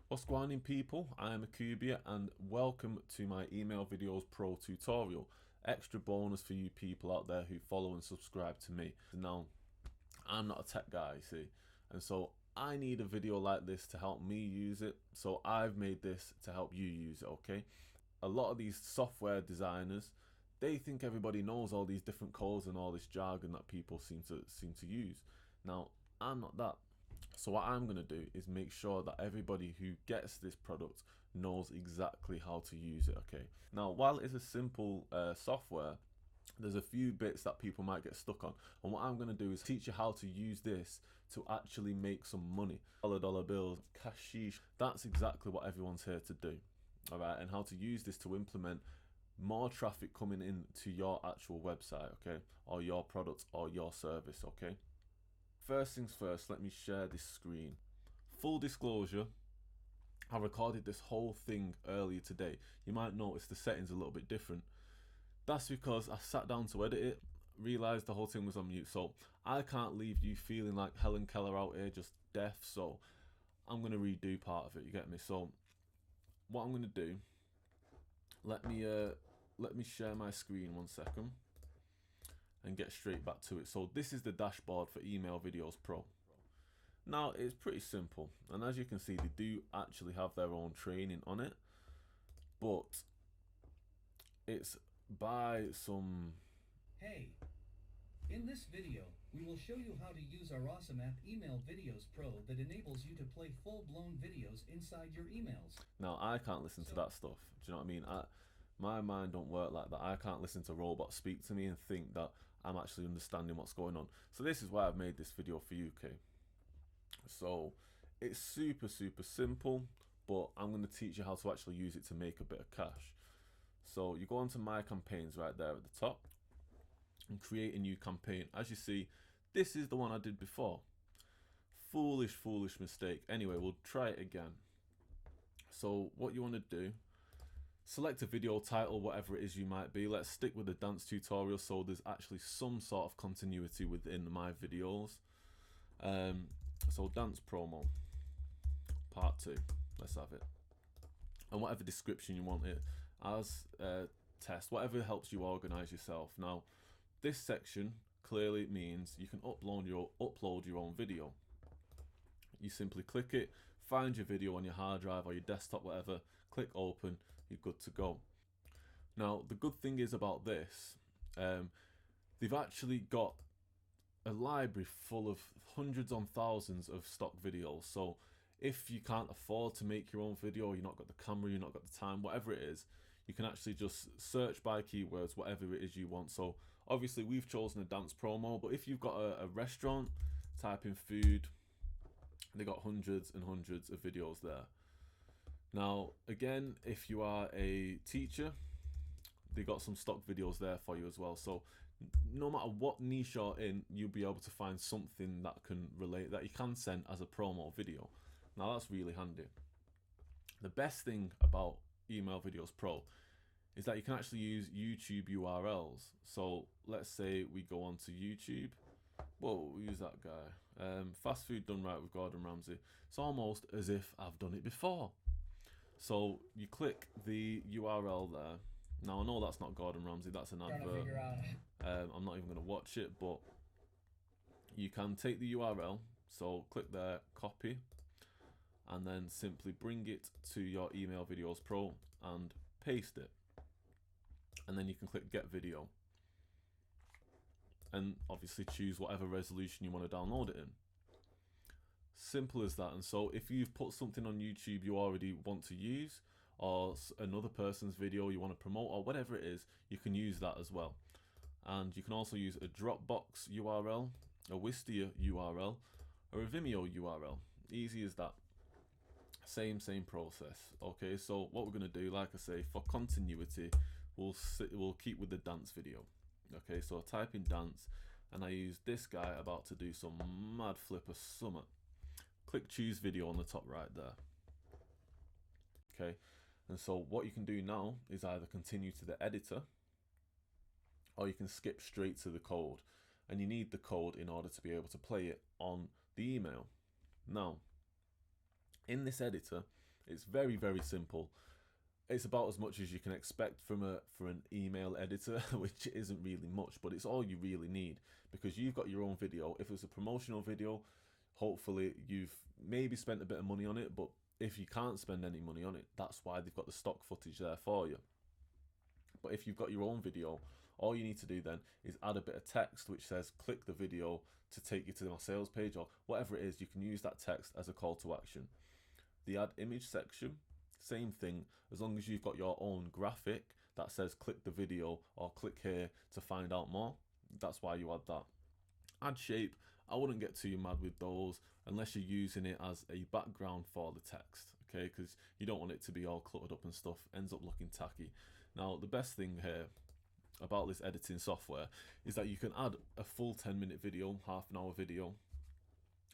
What's going on, people? I am Akubia and welcome to my Email Videos Pro tutorial. Extra bonus for you people out there who follow and subscribe to me. Now, I'm not a tech guy, you see, and so I need a video like this to help me use it. So I've made this to help you use it, okay? A lot of these software designers, they think everybody knows all these different codes and all this jargon that people seem to use. Now, I'm not that. So what I'm going to do is make sure that everybody who gets this product knows exactly how to use it, okay? Now, while it's a simple software, there's a few bits that people might get stuck on. And what I'm going to do is teach you how to use this to actually make some money. Dollar bills, cashish, that's exactly what everyone's here to do. All right, and how to use this to implement more traffic coming in to your actual website, okay? Or your product or your service, okay? First things first, let me share this screen. Full disclosure, I recorded this whole thing earlier today. You might notice the settings a little bit different. That's because I sat down to edit it, realised the whole thing was on mute, so I can't leave you feeling like Helen Keller out here just deaf, so I'm going to redo part of it, you get me? So what I'm going to do, let me share my screen 1 second and get straight back to it. So this is the dashboard for Email Videos Pro. Now it's pretty simple, and as you can see, they do actually have their own training on it, but it's by some... Hey, in this video, we will show you how to use our awesome app Email Videos Pro that enables you to play full-blown videos inside your emails. Now I can't listen to that stuff. Do you know what I mean? My mind don't work like that. I can't listen to robots speak to me and think that I'm actually understanding what's going on. So this is why I've made this video for you, okay? So it's super simple, but I'm going to teach you how to actually use it to make a bit of cash. So you go onto My Campaigns right there at the top and create a new campaign. As you see, this is the one I did before. Foolish mistake. Anyway, we'll try it again. So what you want to do, select a video title, whatever it is you might be. Let's stick with the dance tutorial so there's actually some sort of continuity within my videos. So dance promo part 2, let's have it. And whatever description you want it as, test, whatever helps you organize yourself. Now this section clearly means you can upload your own video. You simply click it, find your video on your hard drive or your desktop, whatever, click open, you're good to go. Now the good thing is about this, they've actually got a library full of hundreds on thousands of stock videos. So if you can't afford to make your own video, you're not got the camera, you're not got the time, whatever it is, you can actually just search by keywords, whatever it is you want. So obviously we've chosen a dance promo, but if you've got a restaurant, type in food, they got hundreds and hundreds of videos there. Now again, if you are a teacher, they got some stock videos there for you as well. So no matter what niche you're in, you'll be able to find something that can relate, that you can send as a promo video. Now that's really handy. The best thing about Email Videos Pro is that you can actually use YouTube URLs. So let's say we go on to YouTube. Whoa, we'll use that guy. Fast food done right with Gordon Ramsay. It's almost as if I've done it before. So you click the URL there. Now I know that's not Gordon Ramsay, that's an advert. I'm not even going to watch it, but you can take the URL. So click there, copy, and then simply bring it to your Email Videos Pro and paste it. And then you can click Get Video. And obviously choose whatever resolution you want to download it in. Simple as that. And so if you've put something on YouTube you already want to use, or another person's video you want to promote, or whatever it is, you can use that as well. And you can also use a Dropbox URL, a Wistia URL, or a Vimeo URL. Easy as that. Same process. Okay, so what we're going to do, like I say, for continuity, we'll keep with the dance video. Okay, so I type in dance, and I use this guy about to do some mad flip of summer. Click choose video on the top right there. Okay, and so what you can do now is either continue to the editor, or you can skip straight to the code, and you need the code in order to be able to play it on the email. Now in this editor, It's very, very simple. It's about as much as you can expect from an email editor, which isn't really much, but it's all you really need, because you've got your own video. If it's a promotional video, hopefully you've maybe spent a bit of money on it, but if you can't spend any money on it, that's why they've got the stock footage there for you. But if you've got your own video, all you need to do then is add a bit of text which says click the video to take you to my sales page, or whatever it is. You can use that text as a call to action. The add image section, same thing, as long as you've got your own graphic that says click the video or click here to find out more. That's why you add that. Add shape, I wouldn't get too mad with those unless you're using it as a background for the text, okay? Because you don't want it to be all cluttered up and stuff, ends up looking tacky. Now, the best thing here about this editing software is that you can add a full 10-minute video, half an hour video,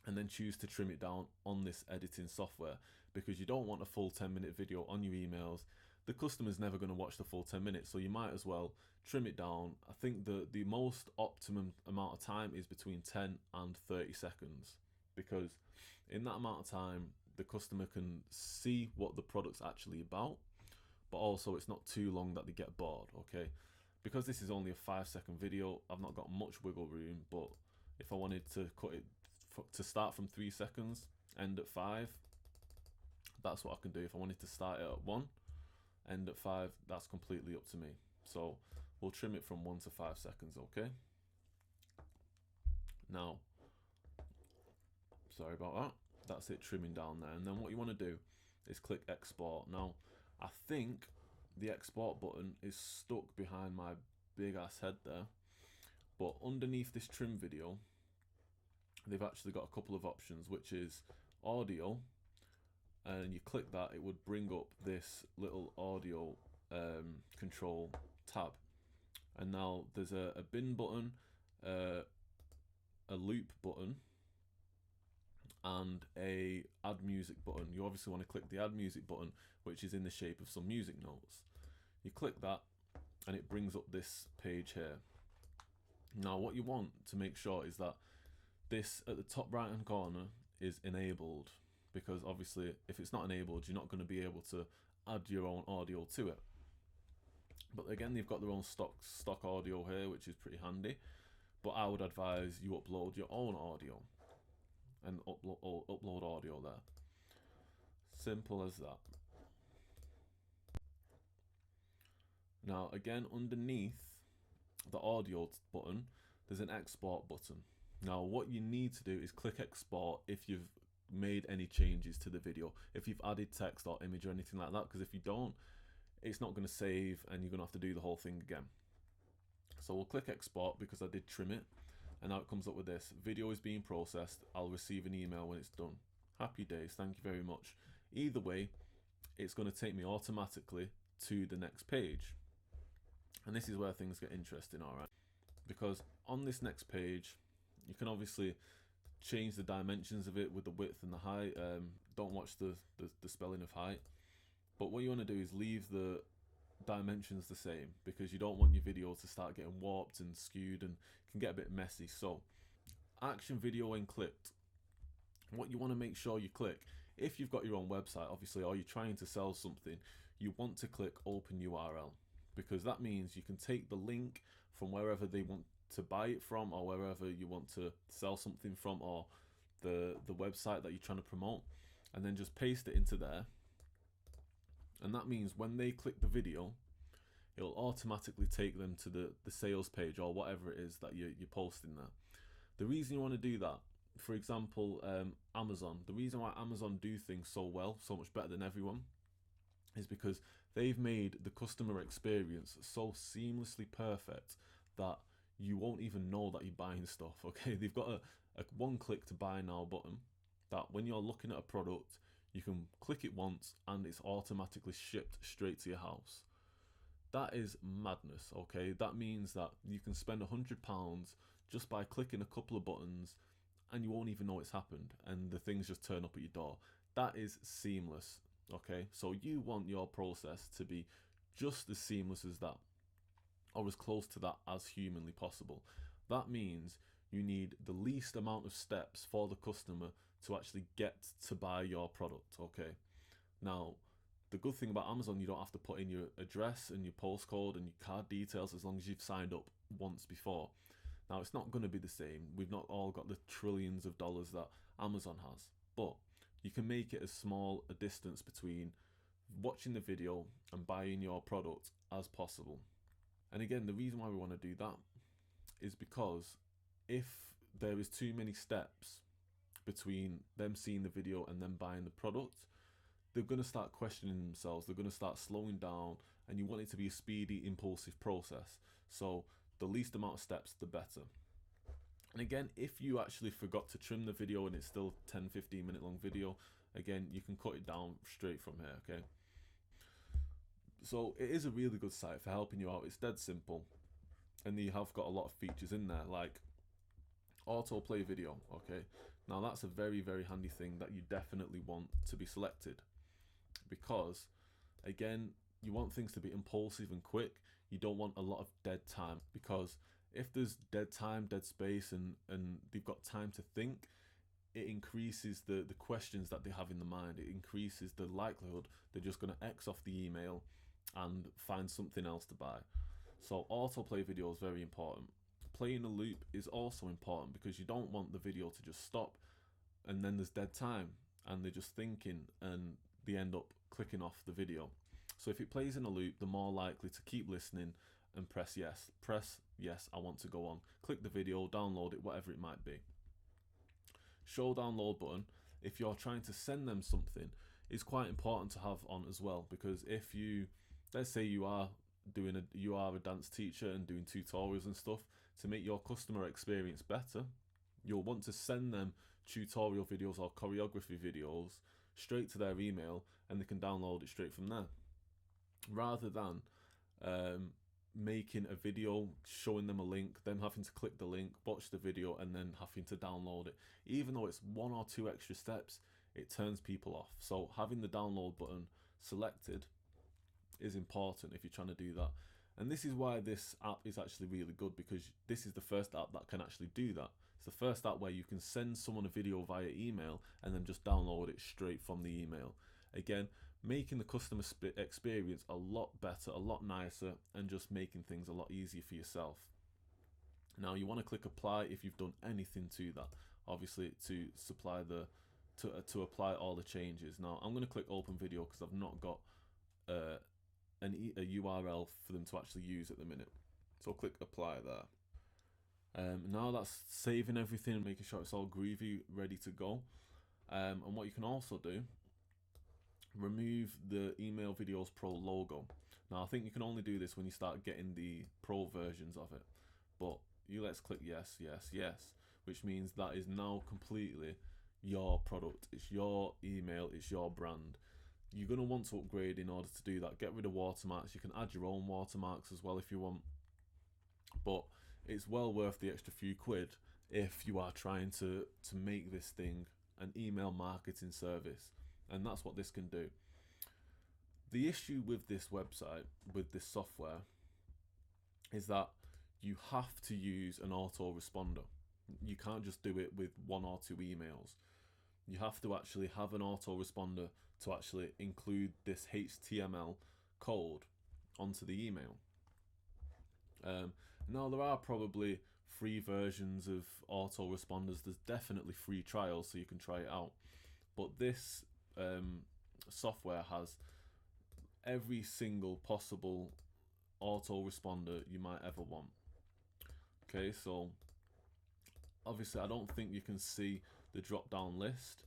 and then choose to trim it down on this editing software, because you don't want a full 10-minute video on your emails. The customer's never going to watch the full 10 minutes, so you might as well trim it down. I think the most optimum amount of time is between 10 and 30 seconds, because in that amount of time the customer can see what the product's actually about, but also it's not too long that they get bored, okay? Because this is only a 5-second video, I've not got much wiggle room, but if I wanted to cut it to start from 3 seconds, end at 5, that's what I can do. If I wanted to start it at 1, end at 5, that's completely up to me. So we'll trim it from 1 to 5 seconds, okay? Now, sorry about that. That's it, trimming down there. And then what you want to do is click export. Now, I think the export button is stuck behind my big ass head there, but underneath this trim video, they've actually got a couple of options, which is audio, and you click that, it would bring up this little audio control tab. And now there's a bin button, a loop button, and a add music button. You obviously want to click the add music button, which is in the shape of some music notes. You click that and it brings up this page here. Now what you want to make sure is that this at the top right hand corner is enabled, because obviously if it's not enabled, you're not going to be able to add your own audio to it. But again, they've got their own stock audio here, which is pretty handy, but I would advise you upload your own audio and upload audio there. Simple as that. Now again, underneath the audio button, there's an export button. Now what you need to do is click export if you've made any changes to the video, if you've added text or image or anything like that, because if you don't, it's not going to save and you're going to have to do the whole thing again. So we'll click export because I did trim it, and now it comes up with this: video is being processed, I'll receive an email when it's done. Happy days, thank you very much. Either way, it's going to take me automatically to the next page. And this is where things get interesting, alright? Because on this next page, you can obviously change the dimensions of it with the width and the height. Don't watch the spelling of height. But what you want to do is leave the dimensions the same, because you don't want your video to start getting warped and skewed and can get a bit messy. So, action video when clicked. What you want to make sure you click, if you've got your own website, obviously, or you're trying to sell something, you want to click open URL, because that means you can take the link from wherever they want to buy it from, or wherever you want to sell something from, or the website that you're trying to promote, and then just paste it into there. And that means when they click the video, it'll automatically take them to the sales page or whatever it is that you're posting there. The reason you want to do that, for example, Amazon, the reason why Amazon do things so well, so much better than everyone, is because they've made the customer experience so seamlessly perfect that you won't even know that you're buying stuff, okay? They've got a one click to buy now button that when you're looking at a product, you can click it once and it's automatically shipped straight to your house. That is madness, okay? That means that you can spend £100 just by clicking a couple of buttons and you won't even know it's happened, and the things just turn up at your door. That is seamless, okay? So you want your process to be just as seamless as that, or as close to that as humanly possible. That means you need the least amount of steps for the customer to actually get to buy your product, okay? Now, the good thing about Amazon, you don't have to put in your address and your postcode and your card details as long as you've signed up once before. Now, it's not going to be the same. We've not all got the trillions of dollars that Amazon has, but you can make it as small a distance between watching the video and buying your product as possible. And again, the reason why we want to do that is because if there is too many steps between them seeing the video and then buying the product, they're going to start questioning themselves, they're going to start slowing down, and you want it to be a speedy, impulsive process. So the least amount of steps, the better. And again, if you actually forgot to trim the video and it's still 10-15 minute long video, again, you can cut it down straight from here, okay? So it is a really good site for helping you out. It's dead simple, and you have got a lot of features in there, like autoplay video, okay? Now that's a very, very handy thing that you definitely want to be selected, because again, you want things to be impulsive and quick. You don't want a lot of dead time, because if there's dead time, dead space, and they've got time to think, it increases the questions that they have in the mind. It increases the likelihood they're just going to X off the email and find something else to buy. So autoplay video is very important. Playing a loop is also important, because you don't want the video to just stop and then there's dead time and they're just thinking and they end up clicking off the video. So if it plays in a loop, they're more likely to keep listening and press yes. Press yes, I want to go on. Click the video, download it, whatever it might be. Show download button, if you're trying to send them something, is quite important to have on as well, because if you, let's say you are a dance teacher and doing tutorials and stuff, to make your customer experience better, you'll want to send them tutorial videos or choreography videos straight to their email, and they can download it straight from there, rather than making a video, showing them a link, them having to click the link, watch the video, and then having to download it. Even though it's 1 or 2 extra steps, it turns people off. So having the download button selected is important if you're trying to do that. And this is why this app is actually really good, because this is the first app that can actually do that. It's the first app where you can send someone a video via email and then just download it straight from the email. Again, making the customer experience a lot better, a lot nicer, and just making things a lot easier for yourself. Now you want to click apply if you've done anything to that, obviously, to supply to apply all the changes. Now I'm going to click open video because I've not got a URL for them to actually use at the minute. So click apply there. Now that's saving everything and making sure it's all groovy, ready to go. And what you can also do, remove the Email Videos Pro logo. Now I think you can only do this when you start getting the pro versions of it, but let's click yes, yes, yes, which means that is now completely your product. It's your email, it's your brand. You're going to want to upgrade in order to do that. Get rid of watermarks. You can add your own watermarks as well if you want, but it's well worth the extra few quid if you are trying to make this thing an email marketing service. And that's what this can do. The issue with this website, with this software, is that you have to use an autoresponder. You can't just do it with 1 or 2 emails. You have to actually have an autoresponder to actually include this HTML code onto the email. Now there are probably free versions of autoresponders. There's definitely free trials, so you can try it out. But this software has every single possible autoresponder you might ever want. Okay, so obviously I don't think you can see the drop down list,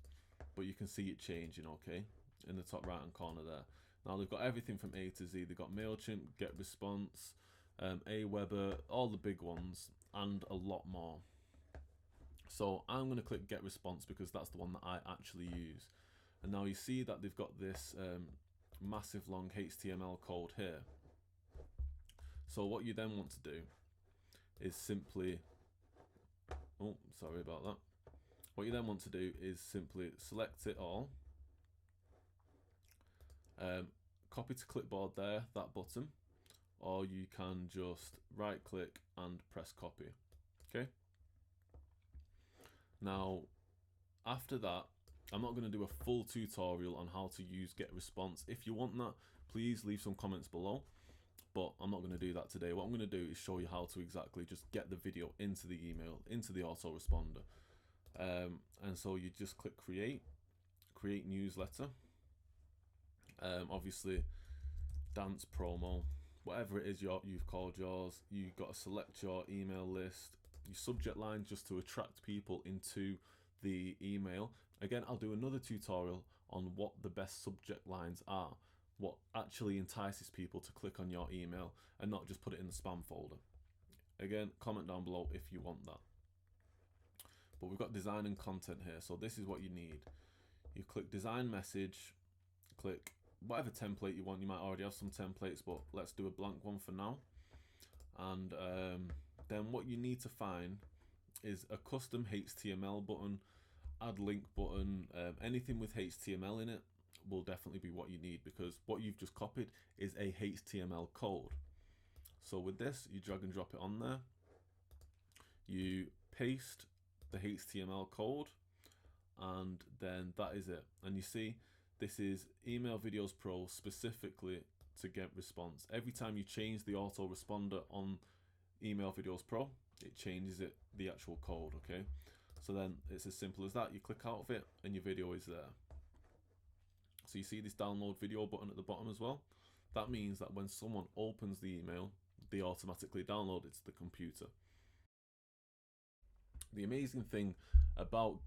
but you can see it changing, okay, in the top right hand corner there. Now they've got everything from A to Z. They've got MailChimp, GetResponse, Aweber, all the big ones, and a lot more. So I'm going to click GetResponse because that's the one that I actually use. And now you see that they've got this massive long HTML code here. So what you then want to do is simply, oh, sorry about that. What you then want to do is simply select it all, copy to clipboard there, that button, or you can just right click and press copy. Okay. Now, after that, I'm not going to do a full tutorial on how to use GetResponse. If you want that, please leave some comments below, but I'm not going to do that today. What I'm going to do is show you how to exactly just get the video into the email, into the autoresponder. And so you just click create newsletter. Obviously dance promo, whatever it is you've called yours. You've got to select your email list, your subject line, just to attract people into the email. Again, I'll do another tutorial on what the best subject lines are, what actually entices people to click on your email and not just put it in the spam folder. Again, comment down below if you want that. But we've got design and content here, so this is what you need. You click design message, click whatever template you want. You might already have some templates, but let's do a blank one for now. And then what you need to find is a custom HTML button, add link button. Anything with HTML in it will definitely be what you need, because what you've just copied is a HTML code. So with this, you drag and drop it on there, you paste the HTML code, and then that is it. And you see, this is Email Videos Pro specifically to GetResponse. Every time you change the autoresponder on Email Videos Pro, it changes the actual code, okay? So then it's as simple as that. You click out of it and your video is there. So you see this download video button at the bottom as well. That means that when someone opens the email, they automatically download it to the computer. The amazing thing about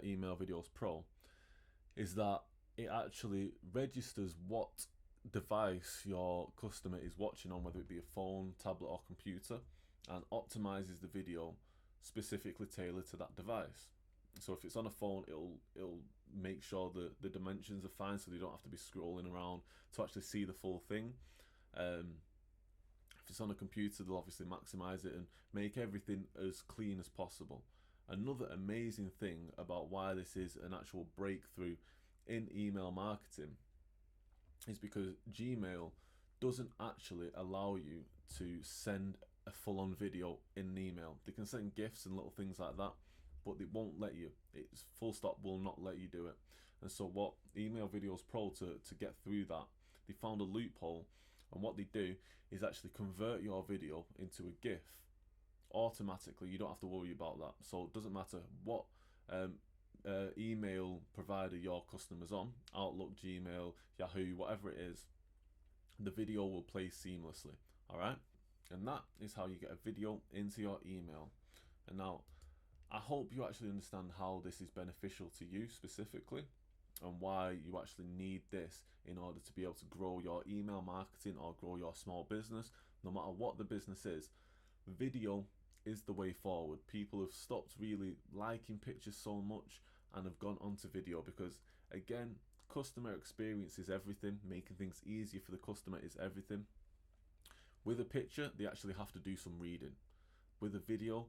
Email Videos Pro is that it actually registers what device your customer is watching on, whether it be a phone, tablet or computer, and optimizes the video specifically tailored to that device. So if it's on a phone, it'll make sure that the dimensions are fine, so they don't have to be scrolling around to actually see the full thing. If it's on a computer, they'll obviously maximize it and make everything as clean as possible. Another amazing thing about why this is an actual breakthrough in email marketing is because Gmail doesn't actually allow you to send a full-on video in an email. They can send GIFs and little things like that, but they won't let you. It's full stop, will not let you do it. And so what Email Videos Pro, to get through that, they found a loophole, and what they do is actually convert your video into a GIF automatically. You don't have to worry about that. So it doesn't matter what email provider your customer's on, Outlook, Gmail, Yahoo, whatever it is, the video will play seamlessly. Alright? And that is how you get a video into your email. And now, I hope you actually understand how this is beneficial to you specifically, and why you actually need this in order to be able to grow your email marketing or grow your small business. No matter what the business is, video is the way forward. People have stopped really liking pictures so much and have gone onto video, because again, customer experience is everything. Making things easier for the customer is everything. With a picture, they actually have to do some reading. With a video,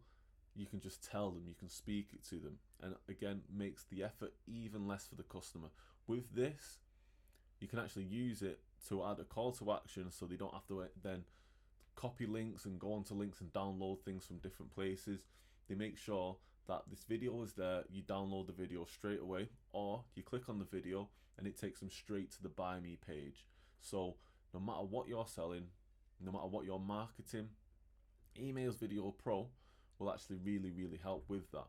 you can just tell them, you can speak it to them, and again, makes the effort even less for the customer. With this, you can actually use it to add a call to action, so they don't have to then copy links and go onto links and download things from different places. They make sure that this video is there, you download the video straight away, or you click on the video and it takes them straight to the Buy Me page. So no matter what you're selling, no matter what you're marketing, Emails Video Pro will actually really help with that.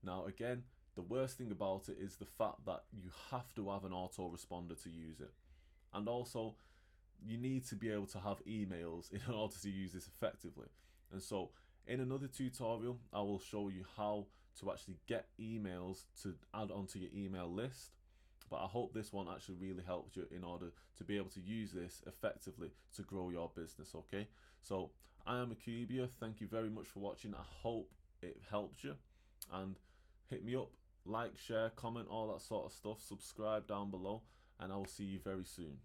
Now again, the worst thing about it is the fact that you have to have an autoresponder to use it. And also, you need to be able to have emails in order to use this effectively. And so in another tutorial, I will show you how to actually get emails to add onto your email list. But I hope this one actually really helps you in order to be able to use this effectively to grow your business, okay? So I am Akubia. Thank you very much for watching. I hope it helped you. And hit me up, like, share, comment, all that sort of stuff. Subscribe down below, and I will see you very soon.